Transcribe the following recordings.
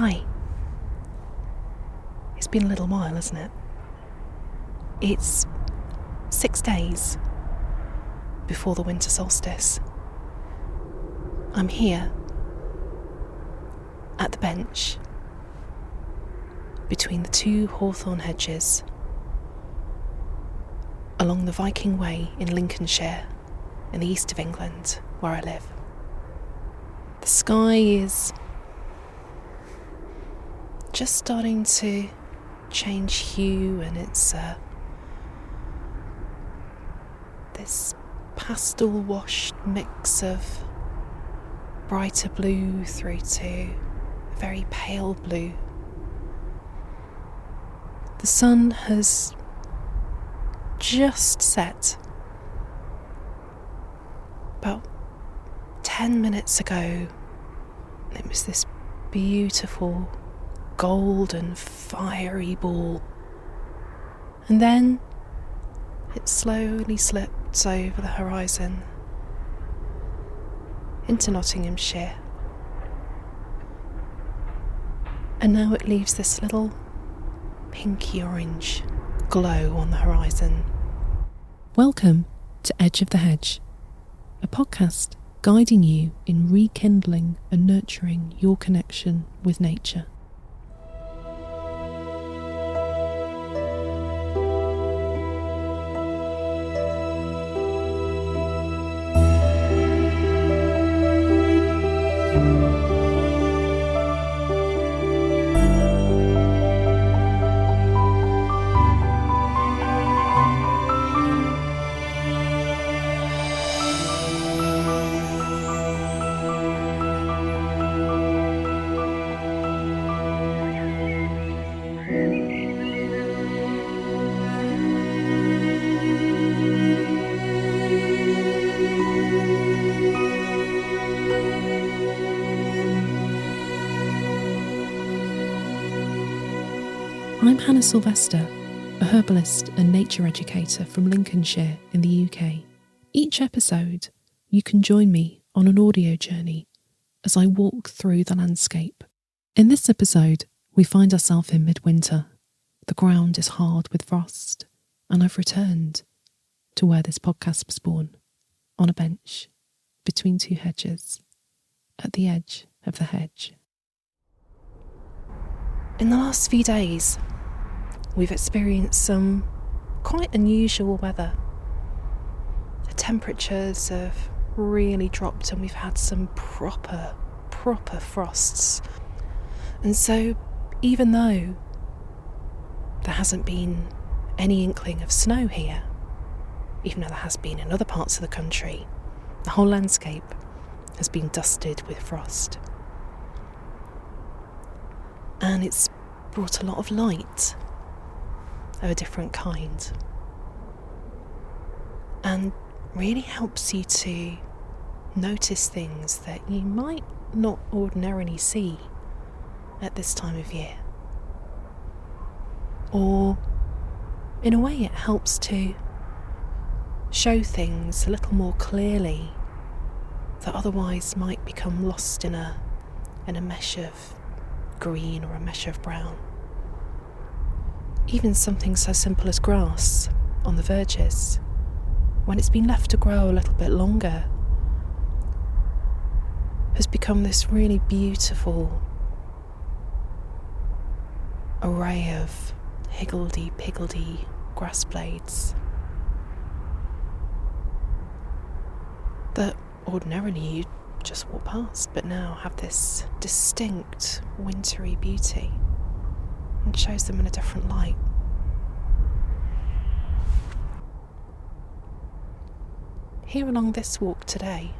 Hi. It's been a little while, hasn't it? It's 6 days before the winter solstice. I'm here at the bench between the two hawthorn hedges along the Viking Way in Lincolnshire in the east of England, where I live. The sky is just starting to change hue, and it's this pastel washed mix of brighter blue through to very pale blue. The sun has just set about 10 minutes ago. It was this beautiful golden fiery ball, and then it slowly slipped over the horizon into Nottinghamshire, and now it leaves this little pinky orange glow on the horizon. Welcome to Edge of the Hedge, a podcast guiding you in rekindling and nurturing your connection with nature. I'm Hannah Sylvester, a herbalist and nature educator from Lincolnshire in the UK. Each episode, you can join me on an audio journey as I walk through the landscape. In this episode, we find ourselves in midwinter. The ground is hard with frost, and I've returned to where this podcast was born, on a bench between two hedges, at the edge of the hedge. In the last few days, we've experienced some quite unusual weather. The temperatures have really dropped, and we've had some proper frosts. And so, even though there hasn't been any inkling of snow here, even though there has been in other parts of the country, the whole landscape has been dusted with frost. And it's brought a lot of light of a different kind, and really helps you to notice things that you might not ordinarily see at this time of year. Or, in a way, it helps to show things a little more clearly that otherwise might become lost in a mesh of green or a mesh of brown. Even something so simple as grass on the verges, when it's been left to grow a little bit longer, has become this really beautiful array of higgledy-piggledy grass blades that ordinarily you just walk past, but now have this distinct wintry beauty and shows them in a different light. Here along this walk today,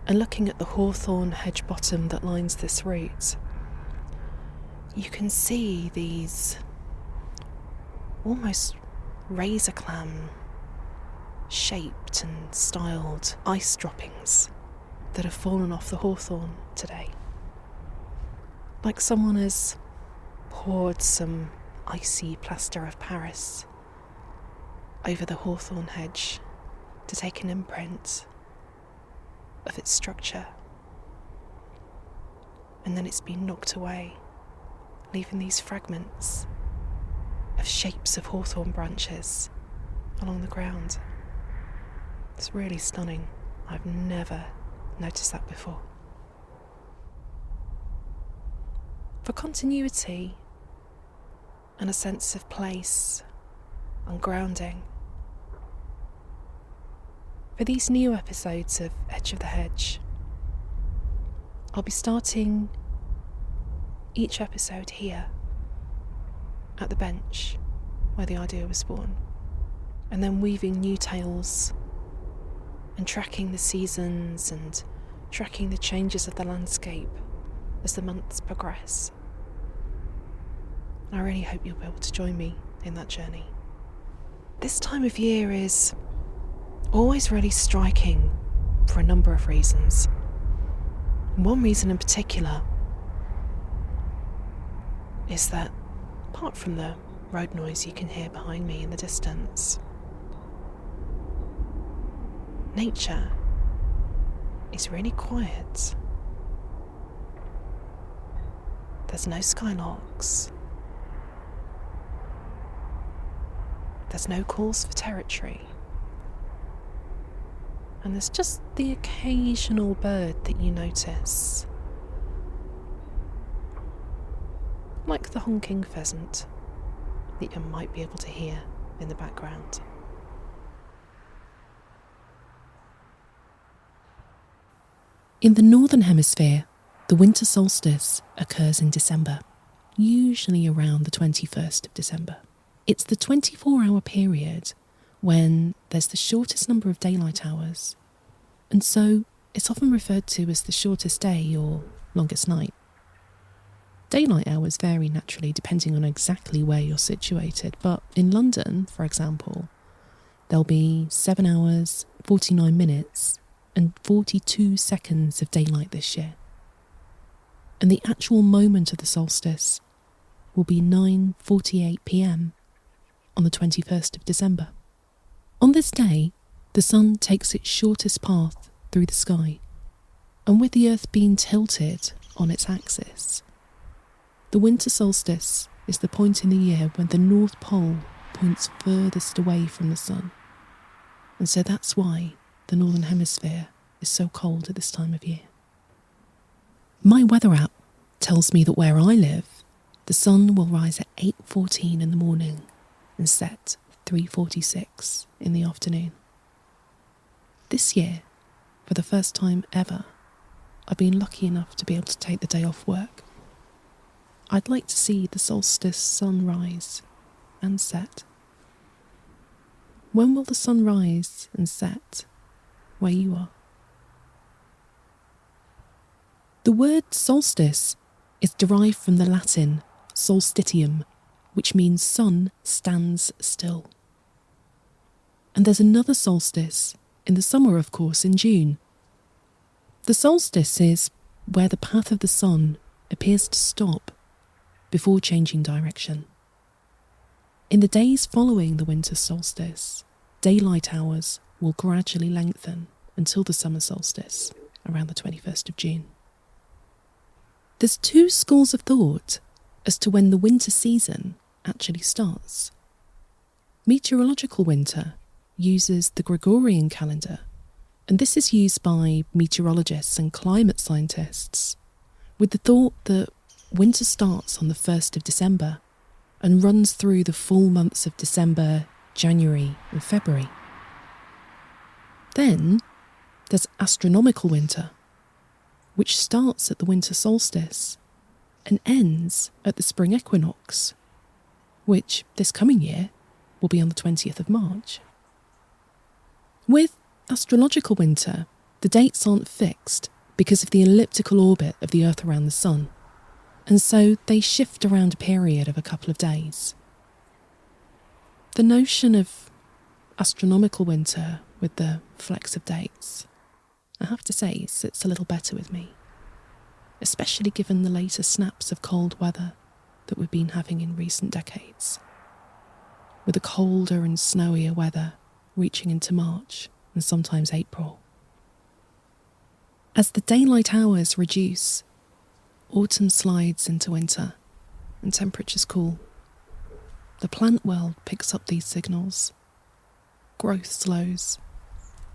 and looking at the hawthorn hedge bottom that lines this route, you can see these almost razor clam shaped and styled ice droppings that have fallen off the hawthorn today. Like someone has poured some icy plaster of Paris over the hawthorn hedge to take an imprint of its structure. and then it's been knocked away, leaving these fragments of shapes of hawthorn branches along the ground. It's really stunning. I've never noticed that before. For continuity and a sense of place and grounding, for these new episodes of Edge of the Hedge, I'll be starting each episode here at the bench where the idea was born, and then weaving new tales and tracking the seasons and tracking the changes of the landscape as the months progress. I really hope you'll be able to join me in that journey. This time of year is always really striking for a number of reasons. One reason in particular is that, apart from the road noise you can hear behind me in the distance, nature is really quiet. There's no skylarks. There's no calls for territory. And there's just the occasional bird that you notice, like the honking pheasant that you might be able to hear in the background. In the Northern Hemisphere, the winter solstice occurs in December, usually around the 21st of December. It's the 24-hour period when there's the shortest number of daylight hours, and so it's often referred to as the shortest day or longest night. Daylight hours vary naturally depending on exactly where you're situated, but in London, for example, there'll be 7 hours, 49 minutes and 42 seconds of daylight this year. And the actual moment of the solstice will be 9:48 p.m. on the 21st of December. On this day, the sun takes its shortest path through the sky, and with the earth being tilted on its axis, the winter solstice is the point in the year when the North Pole points furthest away from the sun. And so that's why the Northern Hemisphere is so cold at this time of year. My weather app tells me that where I live, the sun will rise at 8:14 in the morning and set 3:46 in the afternoon. This year, for the first time ever, I've been lucky enough to be able to take the day off work. I'd like to see the solstice sun rise and set. When will the sun rise and set where you are? The word solstice is derived from the Latin solstitium, which means sun stands still. And there's another solstice in the summer, of course, in June. The solstice is where the path of the sun appears to stop before changing direction. In the days following the winter solstice, daylight hours will gradually lengthen until the summer solstice, around the 21st of June. There's two schools of thought as to when the winter season actually starts. Meteorological winter uses the Gregorian calendar, and this is used by meteorologists and climate scientists with the thought that winter starts on the 1st of December and runs through the full months of December, January and February. Then there's astronomical winter, which starts at the winter solstice and ends at the spring equinox, which this coming year will be on the 20th of March. With astrological winter, the dates aren't fixed because of the elliptical orbit of the Earth around the Sun, and so they shift around a period of a couple of days. The notion of astronomical winter with the flex of dates, I have to say, sits a little better with me, especially given the later snaps of cold weather that we've been having in recent decades, with the colder and snowier weather reaching into March and sometimes April. As the daylight hours reduce, Autumn slides into winter and temperatures cool. The plant world picks up these signals. Growth slows.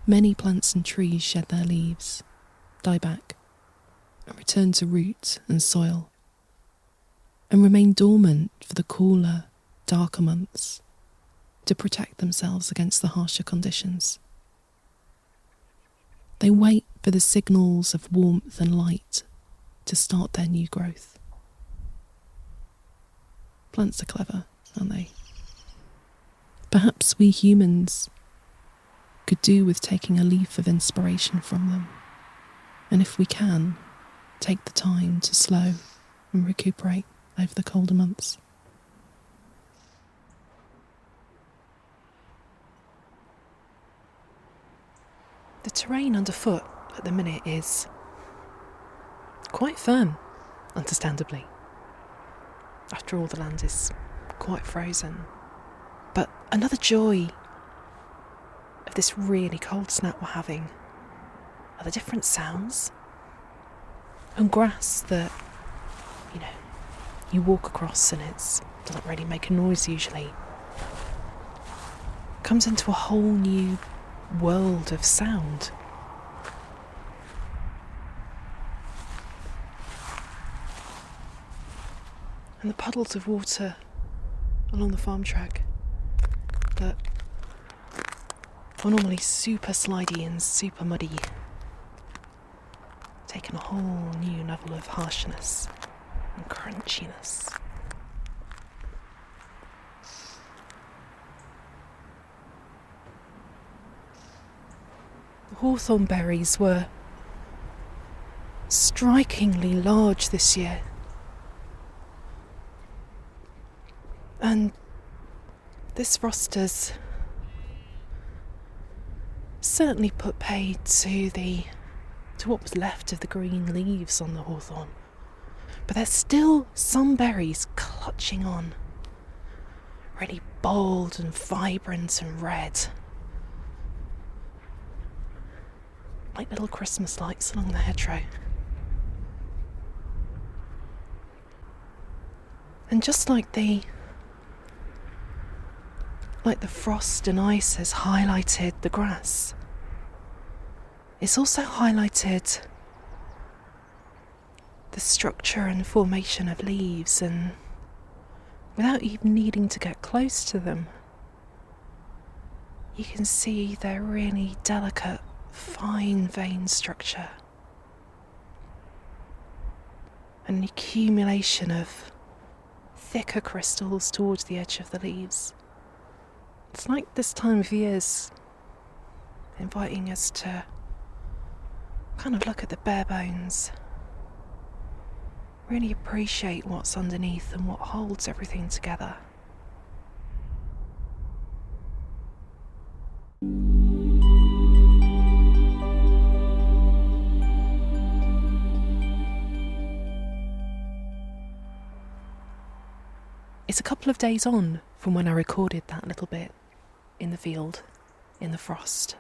Many plants and trees shed their leaves, die back, and return to root and soil, and remain dormant for the cooler, darker months to protect themselves against the harsher conditions. They wait for the signals of warmth and light to start their new growth. Plants are clever, aren't they? Perhaps we humans could do with taking a leaf of inspiration from them, and if we can, take the time to slow and recuperate over the colder months. The terrain underfoot at the minute is quite firm, understandably. After all, the land is quite frozen. But another joy of this really cold snap we're having are the different sounds. And grass that, you walk across and it doesn't really make a noise usually, comes into a whole new world of sound. And the puddles of water along the farm track that are normally super slidey and super muddy, taking a whole new level of harshness and crunchiness. The hawthorn berries were strikingly large this year, and this frost has certainly put paid to what was left of the green leaves on the hawthorn. But there's still some berries clutching on, really bold and vibrant and red, like little Christmas lights along the hedgerow. And just like the frost and ice has highlighted the grass, it's also highlighted the structure and formation of leaves, and without even needing to get close to them, you can see their really delicate, fine vein structure, an accumulation of thicker crystals towards the edge of the leaves. It's like this time of year's inviting us to kind of look at the bare bones, really appreciate what's underneath and what holds everything together. It's a couple of days on from when I recorded that little bit in the field, in the frost.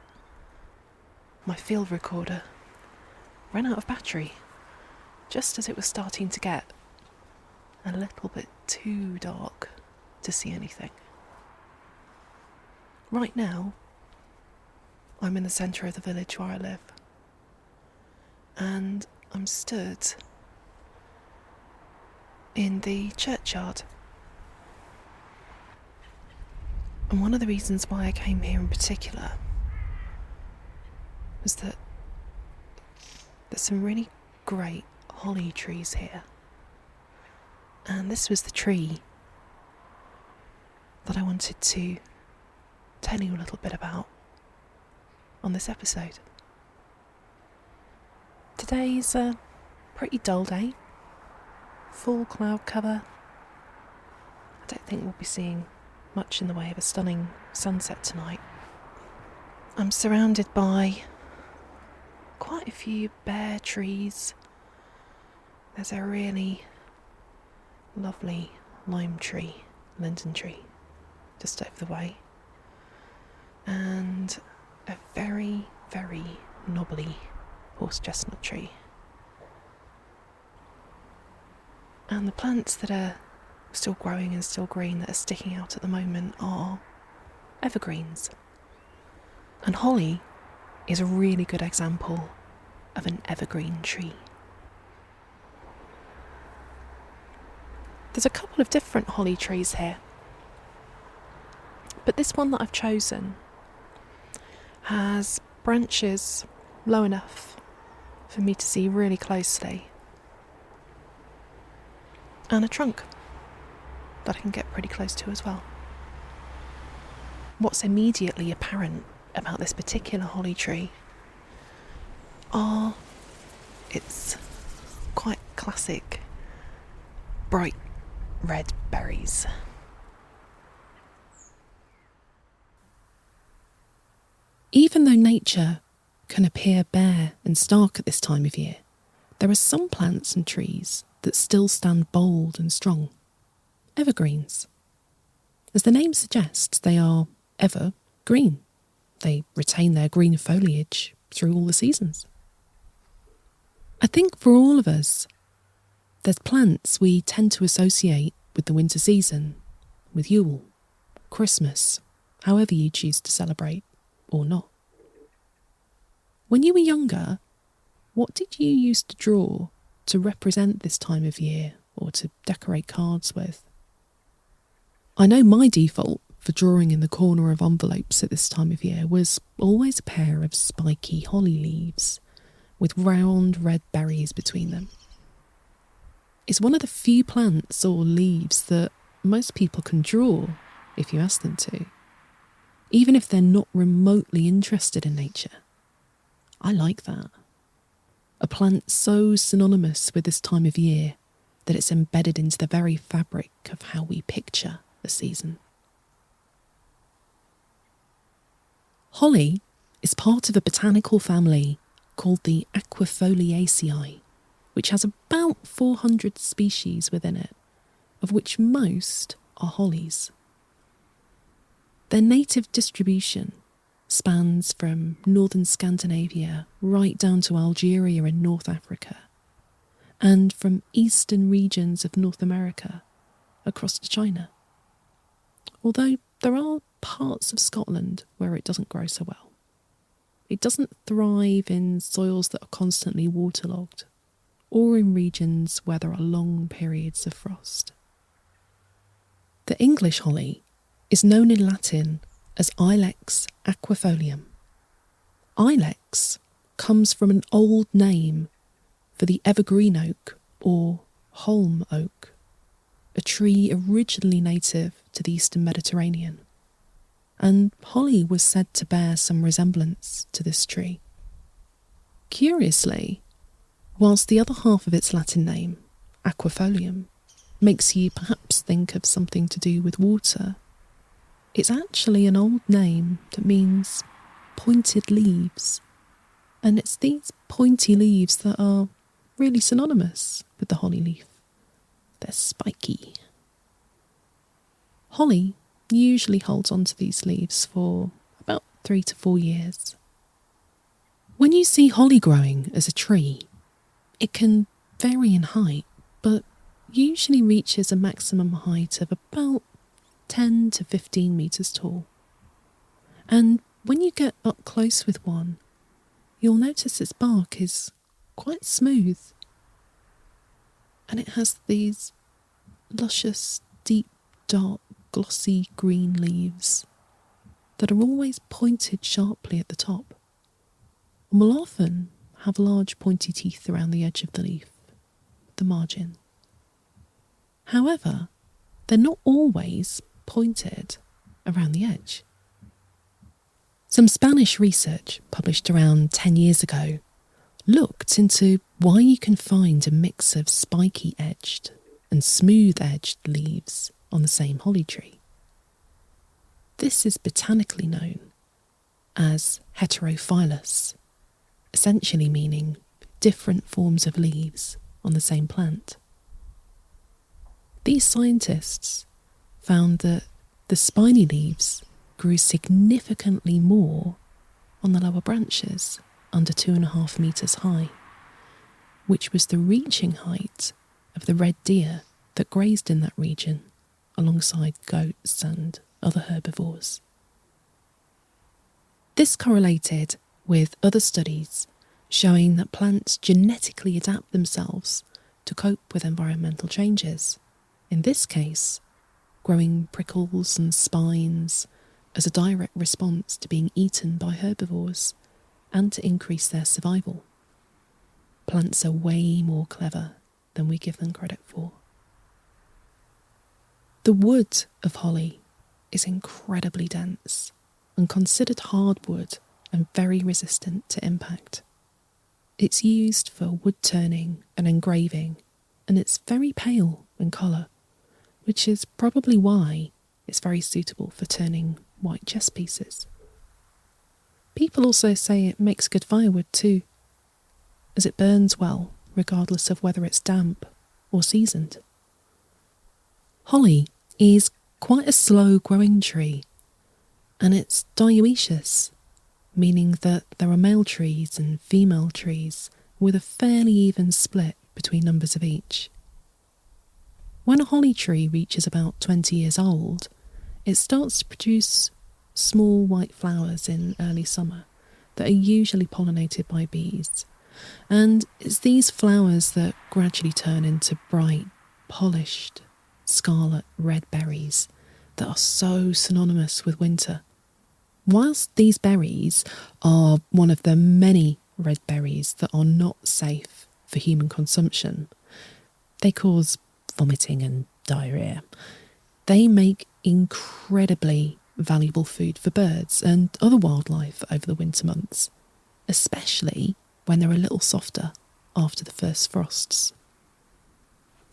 My field recorder ran out of battery just as it was starting to get a little bit too dark to see anything. Right now, I'm in the centre of the village where I live, and I'm stood in the churchyard. And one of the reasons why I came here in particular was that there's some really great holly trees here. And this was the tree that I wanted to tell you a little bit about on this episode. Today's a pretty dull day, full cloud cover. I don't think we'll be seeing much in the way of a stunning sunset tonight. I'm surrounded by quite a few bare trees. There's a really lovely lime tree, linden tree, just over the way, and a very, very knobbly horse chestnut tree. And the plants that are still growing and still green that are sticking out at the moment are evergreens. And holly is a really good example of an evergreen tree. There's a couple of different holly trees here, but this one that I've chosen has branches low enough for me to see really closely, and a trunk that I can get pretty close to as well. What's immediately apparent about this particular holly tree are its quite classic bright red berries. Even though nature can appear bare and stark at this time of year, there are some plants and trees that still stand bold and strong. Evergreens. As the name suggests, they are evergreen. They retain their green foliage through all the seasons. I think for all of us, there's plants we tend to associate with the winter season, with Yule, Christmas, however you choose to celebrate, or not. When you were younger, what did you used to draw to represent this time of year or to decorate cards with? I know my default for drawing in the corner of envelopes at this time of year was always a pair of spiky holly leaves with round red berries between them. It's one of the few plants or leaves that most people can draw if you ask them to, even if they're not remotely interested in nature. I like that. A plant so synonymous with this time of year that it's embedded into the very fabric of how we picture the season. Holly is part of a botanical family called the Aquifoliaceae, which has about 400 species within it, of which most are hollies. Their native distribution spans from northern Scandinavia right down to Algeria in North Africa, and from eastern regions of North America across to China. Although there are parts of Scotland where it doesn't grow so well. It doesn't thrive in soils that are constantly waterlogged, or in regions where there are long periods of frost. The English holly is known in Latin as Ilex aquifolium. Ilex comes from an old name for the evergreen oak or holm oak, a tree originally native to the eastern Mediterranean, and holly was said to bear some resemblance to this tree. Curiously, whilst the other half of its Latin name, aquifolium, makes you perhaps think of something to do with water, it's actually an old name that means pointed leaves, and it's these pointy leaves that are really synonymous with the holly leaf. They're spiky. Holly usually holds onto these leaves for about 3 to 4 years. When you see holly growing as a tree, it can vary in height, but usually reaches a maximum height of about 10 to 15 metres tall. And when you get up close with one, you'll notice its bark is quite smooth, and it has these luscious, deep, dark, glossy green leaves that are always pointed sharply at the top, and will often have large pointy teeth around the edge of the leaf, the margin. However, they're not always pointed around the edge. Some Spanish research published around 10 years ago looked into why you can find a mix of spiky-edged and smooth-edged leaves on the same holly tree. This is botanically known as heterophilous, essentially meaning different forms of leaves on the same plant. These scientists found that the spiny leaves grew significantly more on the lower branches, under 2.5 metres high, which was the reaching height of the red deer that grazed in that region alongside goats and other herbivores. This correlated with other studies showing that plants genetically adapt themselves to cope with environmental changes. In this case, growing prickles and spines as a direct response to being eaten by herbivores and to increase their survival. Plants are way more clever than we give them credit for. The wood of holly is incredibly dense and considered hardwood and very resistant to impact. It's used for wood turning and engraving, and it's very pale in colour, which is probably why it's very suitable for turning white chess pieces. People also say it makes good firewood too, as it burns well regardless of whether it's damp or seasoned. Holly is quite a slow growing tree, and it's dioecious, meaning that there are male trees and female trees with a fairly even split between numbers of each. When a holly tree reaches about 20 years old, it starts to produce small white flowers in early summer that are usually pollinated by bees. And it's these flowers that gradually turn into bright, polished, scarlet red berries that are so synonymous with winter. Whilst these berries are one of the many red berries that are not safe for human consumption, they cause vomiting and diarrhea. They make incredibly valuable food for birds and other wildlife over the winter months, especially when they're a little softer after the first frosts.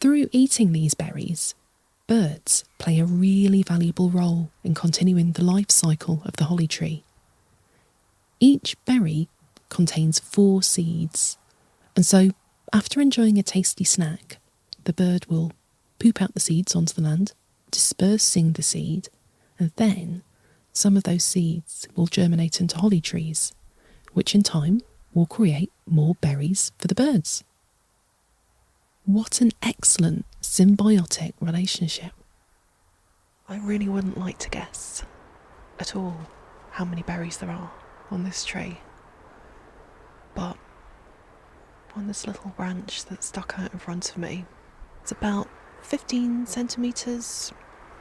Through eating these berries, birds play a really valuable role in continuing the life cycle of the holly tree. Each berry contains 4 seeds, and so after enjoying a tasty snack, the bird will poop out the seeds onto the land, dispersing the seed, and then some of those seeds will germinate into holly trees, which in time will create more berries for the birds. What an excellent symbiotic relationship. I really wouldn't like to guess at all how many berries there are on this tree, but on this little branch that stuck out in front of me, it's about 15 centimetres,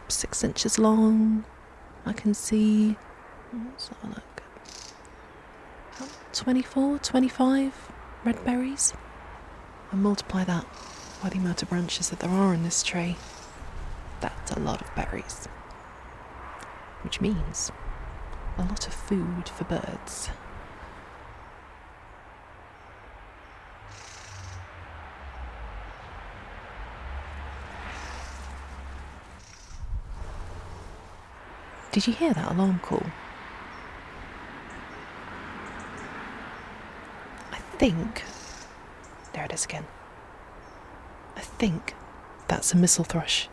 6 inches long. I can see, let's have a look, about 24, 25 red berries. And multiply that by the amount of branches that there are in this tree. That's a lot of berries, which means a lot of food for birds. Did you hear that alarm call? I think... There it is again. I think that's a mistle thrush.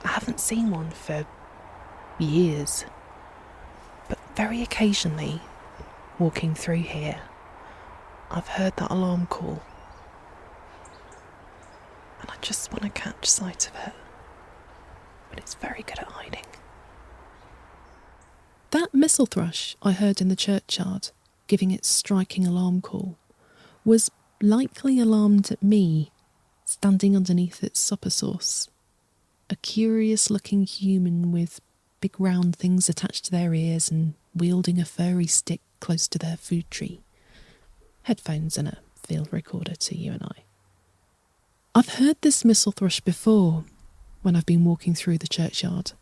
I haven't seen one for years, but very occasionally, walking through here, I've heard that alarm call, and I just want to catch sight of it, but it's very good at hiding. That mistle thrush I heard in the churchyard, giving its striking alarm call, was likely alarmed at me, standing underneath its supper sauce. A curious-looking human with big round things attached to their ears and wielding a furry stick close to their food tree. Headphones and a field recorder to you and I. I've heard this mistle thrush before, when I've been walking through the churchyard,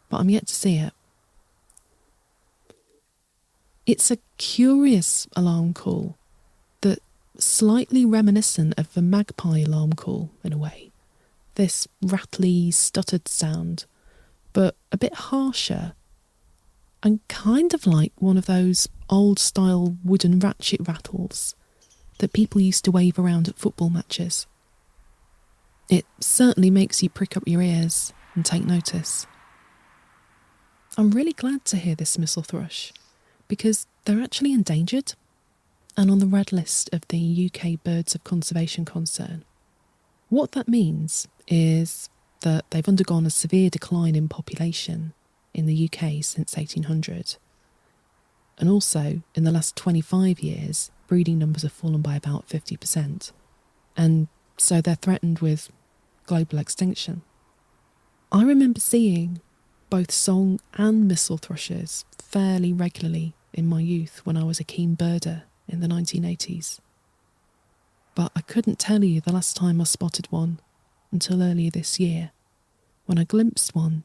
but I'm yet to see it. It's a curious alarm call that's slightly reminiscent of the magpie alarm call in a way. This rattly, stuttered sound, but a bit harsher and kind of like one of those old-style wooden ratchet rattles that people used to wave around at football matches. It certainly makes you prick up your ears and take notice. I'm really glad to hear this mistle thrush, because they're actually endangered and on the red list of the UK Birds of Conservation Concern. What that means is that they've undergone a severe decline in population in the UK since 1800. And also, in the last 25 years, breeding numbers have fallen by about 50%. And so they're threatened with global extinction. I remember seeing both song and mistle thrushes fairly regularly in my youth when I was a keen birder in the 1980s. But I couldn't tell you the last time I spotted one until earlier this year, when I glimpsed one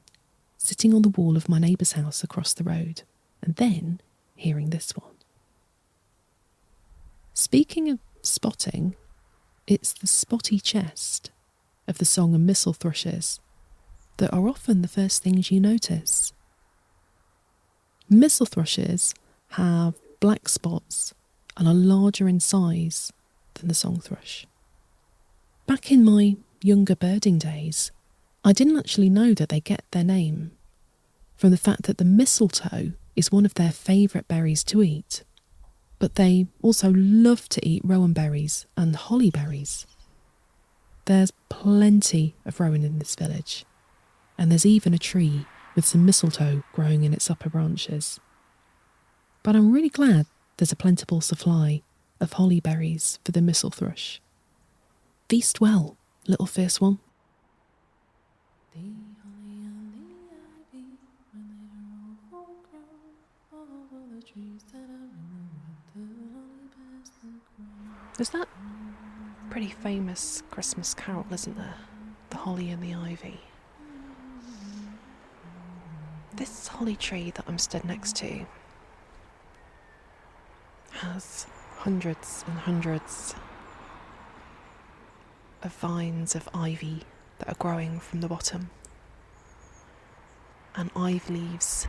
sitting on the wall of my neighbour's house across the road, and then hearing this one. Speaking of spotting, it's the spotty chest of the song and mistle thrushes that are often the first things you notice. Mistle thrushes have black spots and are larger in size than the song thrush. Back in my younger birding days, I didn't actually know that they get their name from the fact that the mistletoe is one of their favourite berries to eat, but they also love to eat rowan berries and holly berries. There's plenty of rowan in this village, and there's even a tree with some mistletoe growing in its upper branches. But I'm really glad there's a plentiful supply of holly berries for the mistle thrush. Feast well, little fierce one. The holly and the ivy, when they are all full grown, all the trees that are in the wood, the holly bears that grow. There's that pretty famous Christmas carol, isn't there? The holly and the ivy. This holly tree that I'm stood next to has hundreds and hundreds of vines of ivy that are growing from the bottom, and ivy leaves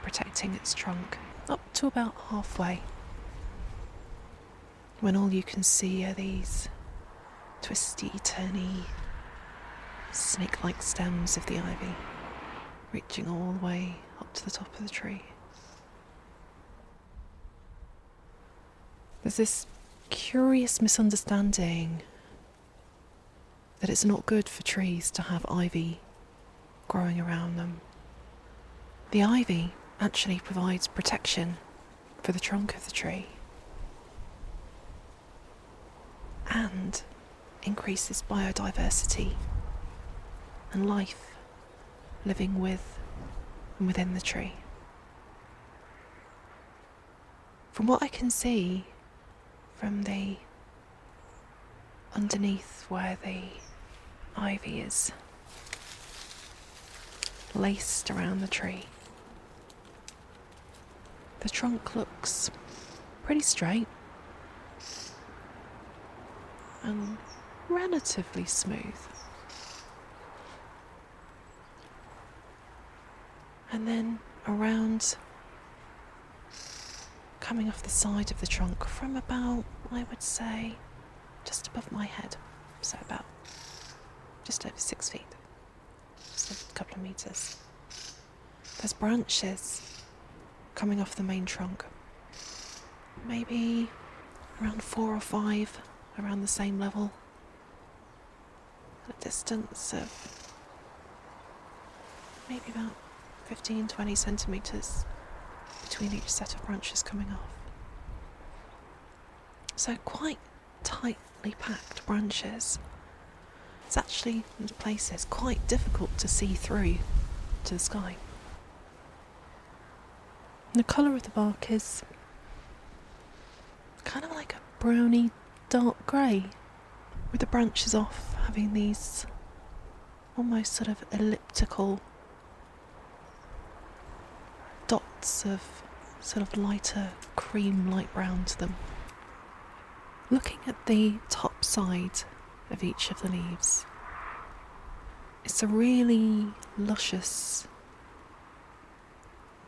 protecting its trunk up to about halfway, when all you can see are these twisty, turny, snake-like stems of the ivy reaching all the way up to the top of the tree. There's this curious misunderstanding that it's not good for trees to have ivy growing around them. The ivy actually provides protection for the trunk of the tree and increases biodiversity and life living with and within the tree. From what I can see from the underneath where the ivy is laced around the tree, the trunk looks pretty straight and relatively smooth. And then around, coming off the side of the trunk from about, I would say, just above my head, so about just over 6 feet, just a couple of metres. There's branches coming off the main trunk, maybe around 4 or 5 around the same level, at a distance of maybe about 15-20 centimetres between each set of branches coming off. So quite tightly packed branches. It's actually, in places, quite difficult to see through to the sky. And the colour of the bark is kind of like a browny dark grey, with the branches off having these almost sort of elliptical dots of sort of lighter cream light brown to them. Looking at the top side of each of the leaves, it's a really luscious,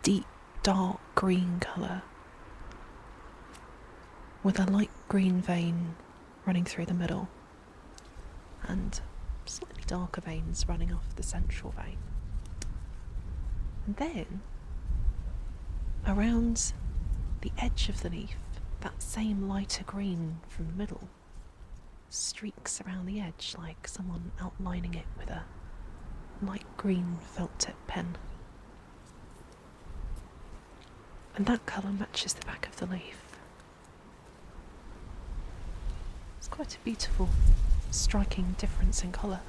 deep dark green colour with a light green vein running through the middle and slightly darker veins running off the central vein. And then around the edge of the leaf that same lighter green from the middle streaks around the edge like someone outlining it with a light green felt tip pen. And that colour matches the back of the leaf. It's quite a beautiful, striking difference in colour.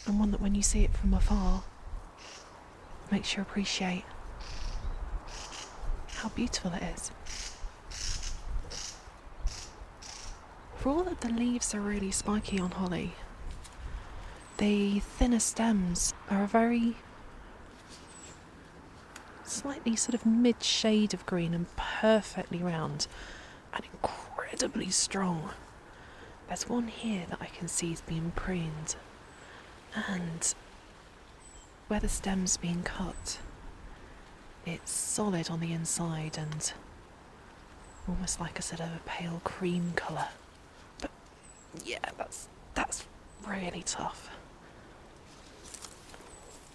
And one that when you see it from afar makes you appreciate how beautiful it is. For all that the leaves are really spiky on holly, the thinner stems are a very slightly sort of mid-shade of green and perfectly round and incredibly strong. There's one here that I can see is being pruned, and where the stem's being cut, it's solid on the inside and almost like a sort of a pale cream colour. But yeah, that's really tough.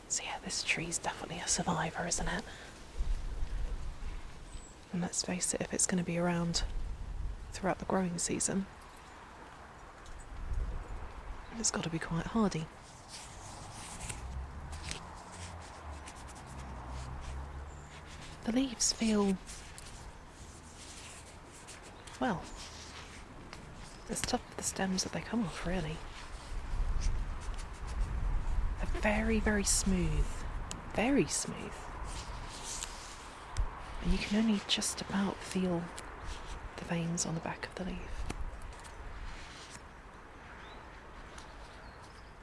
So yeah, this tree's definitely a survivor, isn't it? And let's face it, if it's going to be around throughout the growing season, it's got to be quite hardy. The leaves feel, well, as tough as the stems that they come off, really. They're very, very smooth. Very smooth. And you can only just about feel the veins on the back of the leaf.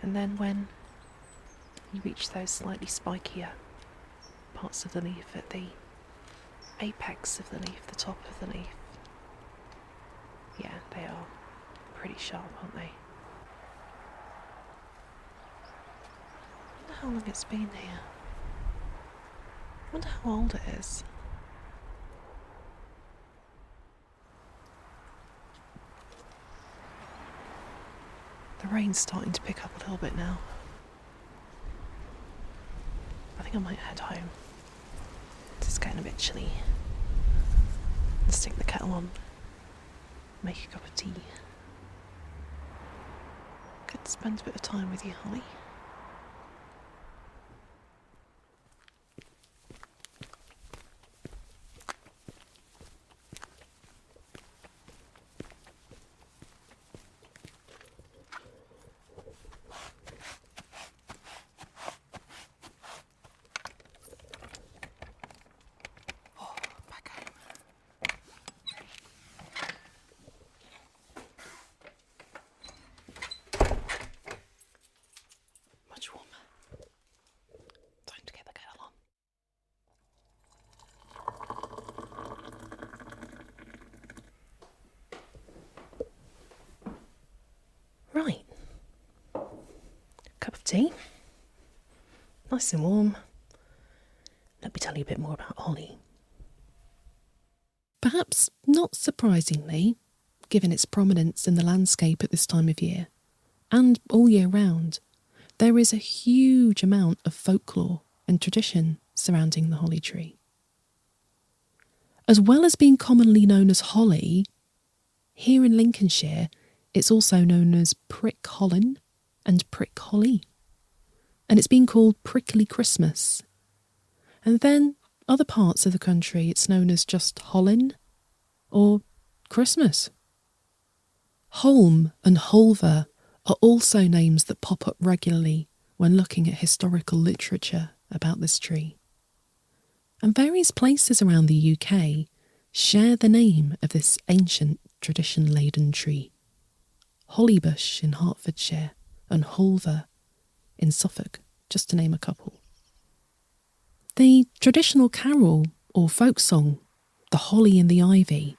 And then when you reach those slightly spikier parts of the leaf at the apex of the leaf, the top of the leaf, yeah, they are pretty sharp, aren't they? I wonder how long it's been here. I wonder how old it is. The rain's starting to pick up a little bit now. I think I might head home. It's getting a bit chilly. Let's stick the kettle on. Make a cup of tea. Good to spend a bit of time with you, Holly. Right, cup of tea, nice and warm. Let me tell you a bit more about holly. Perhaps not surprisingly, given its prominence in the landscape at this time of year, and all year round, there is a huge amount of folklore and tradition surrounding the holly tree. As well as being commonly known as holly, here in Lincolnshire, it's also known as prick holland and prick holly. And it's been called prickly Christmas. And then other parts of the country it's known as just Holland or Christmas. Holm and Holver are also names that pop up regularly when looking at historical literature about this tree. And various places around the UK share the name of this ancient tradition-laden tree. Hollybush in Hertfordshire and Holver in Suffolk, just to name a couple. The traditional carol or folk song, The Holly and the Ivy,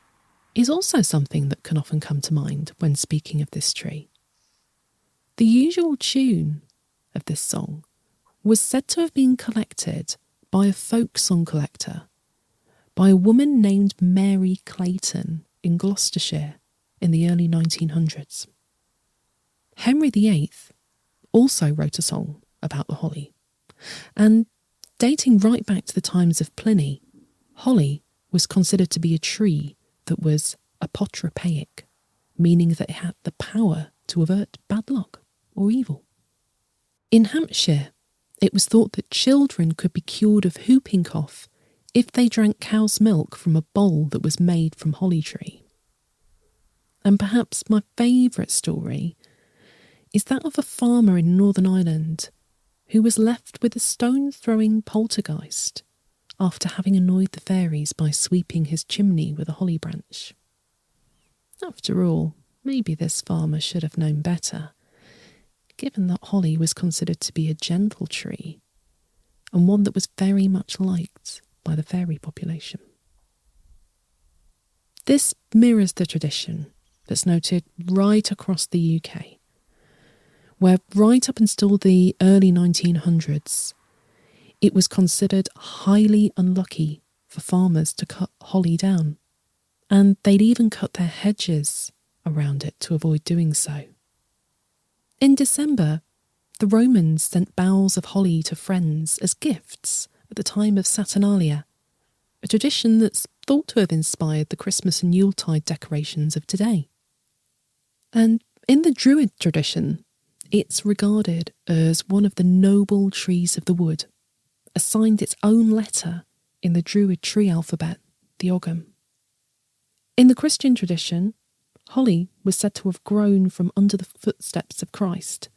is also something that can often come to mind when speaking of this tree. The usual tune of this song was said to have been collected by a folk song collector by a woman named Mary Clayton in Gloucestershire in the early 1900s. Henry VIII also wrote a song about the holly, and dating right back to the times of Pliny, holly was considered to be a tree that was apotropaic, meaning that it had the power to avert bad luck or evil. In Hampshire, it was thought that children could be cured of whooping cough if they drank cow's milk from a bowl that was made from holly tree. And perhaps my favourite story is that of a farmer in Northern Ireland who was left with a stone-throwing poltergeist after having annoyed the fairies by sweeping his chimney with a holly branch. After all, maybe this farmer should have known better, given that holly was considered to be a gentle tree and one that was very much liked by the fairy population. This mirrors the tradition that's noted right across the UK, where right up until the early 1900s, it was considered highly unlucky for farmers to cut holly down, and they'd even cut their hedges around it to avoid doing so. In December, the Romans sent boughs of holly to friends as gifts at the time of Saturnalia, a tradition that's thought to have inspired the Christmas and Yuletide decorations of today. And in the Druid tradition, it's regarded as one of the noble trees of the wood, assigned its own letter in the Druid tree alphabet, the Ogham. In the Christian tradition, holly was said to have grown from under the footsteps of Christ,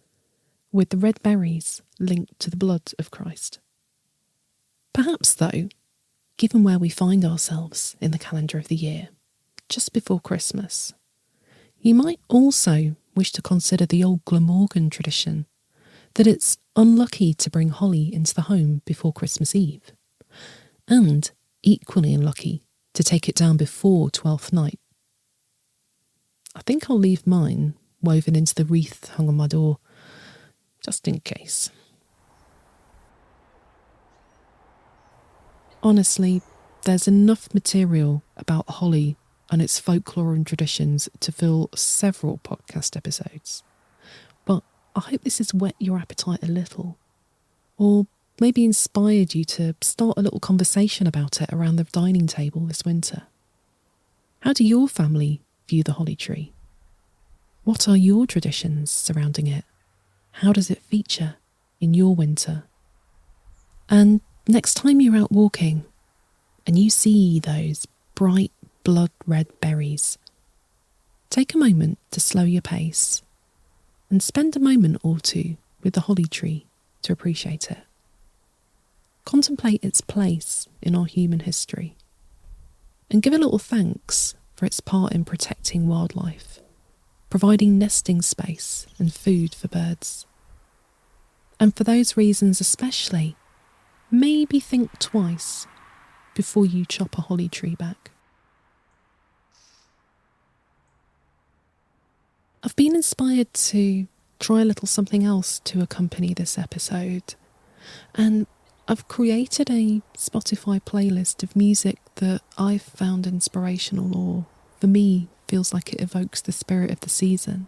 with the red berries linked to the blood of Christ. Perhaps, though, given where we find ourselves in the calendar of the year, just before Christmas, you might also wish to consider the old Glamorgan tradition that it's unlucky to bring holly into the home before Christmas Eve, and equally unlucky to take it down before Twelfth Night. I think I'll leave mine woven into the wreath hung on my door, just in case. Honestly, there's enough material about holly and its folklore and traditions to fill several podcast episodes. But I hope this has whet your appetite a little, or maybe inspired you to start a little conversation about it around the dining table this winter. How do your family view the holly tree? What are your traditions surrounding it? How does it feature in your winter? And next time you're out walking and you see those bright blood red berries, take a moment to slow your pace and spend a moment or two with the holly tree to appreciate it. Contemplate its place in our human history and give a little thanks for its part in protecting wildlife, providing nesting space and food for birds. And for those reasons especially, maybe think twice before you chop a holly tree back. I've been inspired to try a little something else to accompany this episode, and I've created a Spotify playlist of music that I've found inspirational, or for me feels like it evokes the spirit of the season,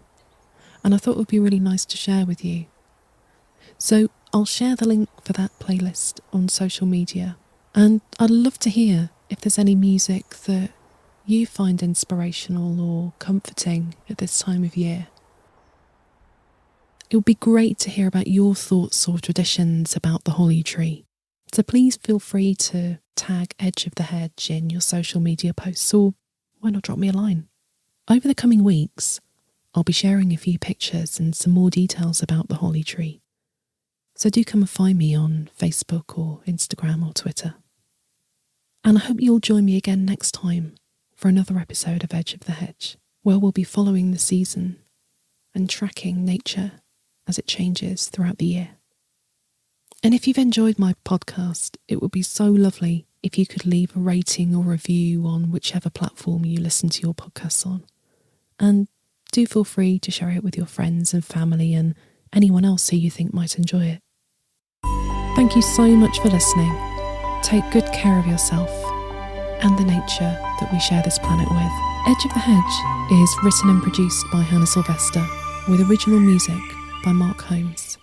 and I thought it would be really nice to share with you. So I'll share the link for that playlist on social media, and I'd love to hear if there's any music that you find inspirational or comforting at this time of year. It would be great to hear about your thoughts or traditions about the holly tree, so please feel free to tag Edge of the Hedge in your social media posts, or why not drop me a line? Over the coming weeks, I'll be sharing a few pictures and some more details about the holly tree, so do come and find me on Facebook or Instagram or Twitter. And I hope you'll join me again next time for another episode of Edge of the Hedge, where we'll be following the season and tracking nature as it changes throughout the year. And if you've enjoyed my podcast, it would be so lovely if you could leave a rating or review on whichever platform you listen to your podcasts on. And do feel free to share it with your friends and family and anyone else who you think might enjoy it. Thank you so much for listening. Take good care of yourself and the nature that we share this planet with. Edge of the Hedge is written and produced by Hannah Sylvester, with original music by Mark Holmes.